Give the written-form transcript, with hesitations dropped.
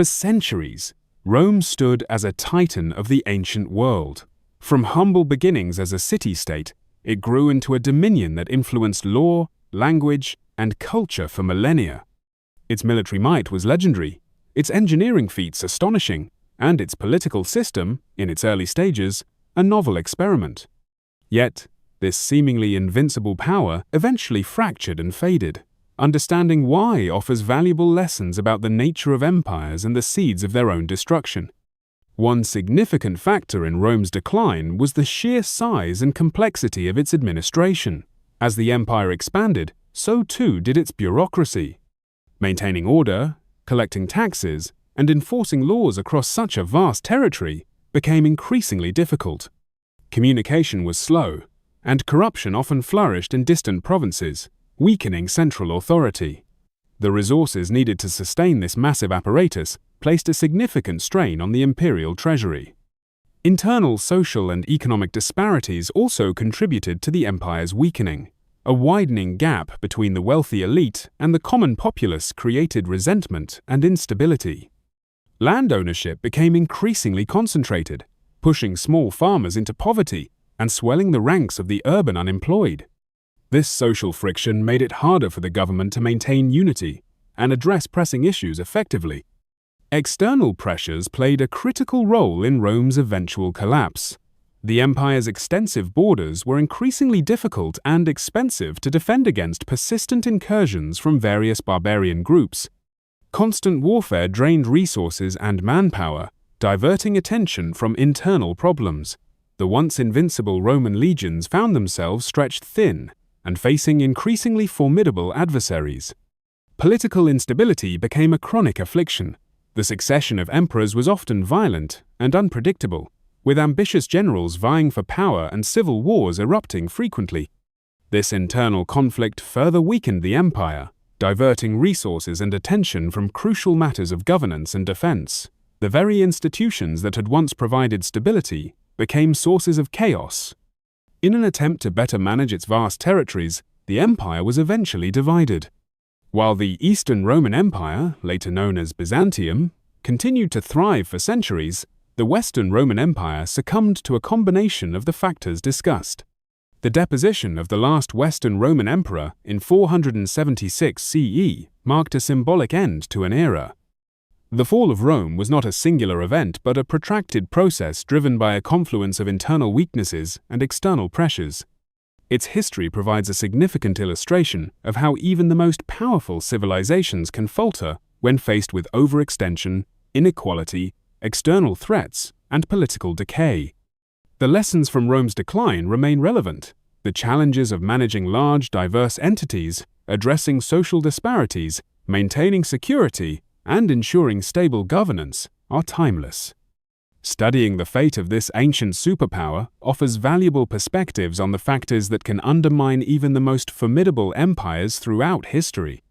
For centuries, Rome stood as a titan of the ancient world. From humble beginnings as a city-state, it grew into a dominion that influenced law, language, and culture for millennia. Its military might was legendary, its engineering feats astonishing, and its political system, in its early stages, a novel experiment. Yet, this seemingly invincible power eventually fractured and faded. Understanding why offers valuable lessons about the nature of empires and the seeds of their own destruction. One significant factor in Rome's decline was the sheer size and complexity of its administration. As the empire expanded, so too did its bureaucracy. Maintaining order, collecting taxes, and enforcing laws across such a vast territory became increasingly difficult. Communication was slow, and corruption often flourished in distant provinces, weakening central authority. The resources needed to sustain this massive apparatus placed a significant strain on the imperial treasury. Internal social and economic disparities also contributed to the empire's weakening. A widening gap between the wealthy elite and the common populace created resentment and instability. Land ownership became increasingly concentrated, pushing small farmers into poverty and swelling the ranks of the urban unemployed. This social friction made it harder for the government to maintain unity and address pressing issues effectively. External pressures played a critical role in Rome's eventual collapse. The empire's extensive borders were increasingly difficult and expensive to defend against persistent incursions from various barbarian groups. Constant warfare drained resources and manpower, diverting attention from internal problems. The once invincible Roman legions found themselves stretched thin and facing increasingly formidable adversaries. Political instability became a chronic affliction. The succession of emperors was often violent and unpredictable, with ambitious generals vying for power and civil wars erupting frequently. This internal conflict further weakened the empire, diverting resources and attention from crucial matters of governance and defense. The very institutions that had once provided stability became sources of chaos. In an attempt to better manage its vast territories, the empire was eventually divided. While the Eastern Roman Empire, later known as Byzantium, continued to thrive for centuries, the Western Roman Empire succumbed to a combination of the factors discussed. The deposition of the last Western Roman emperor in 476 CE marked a symbolic end to an era. The fall of Rome was not a singular event but a protracted process driven by a confluence of internal weaknesses and external pressures. Its history provides a significant illustration of how even the most powerful civilizations can falter when faced with overextension, inequality, external threats, and political decay. The lessons from Rome's decline remain relevant. The challenges of managing large, diverse entities, addressing social disparities, maintaining security, and ensuring stable governance are timeless. Studying the fate of this ancient superpower offers valuable perspectives on the factors that can undermine even the most formidable empires throughout history.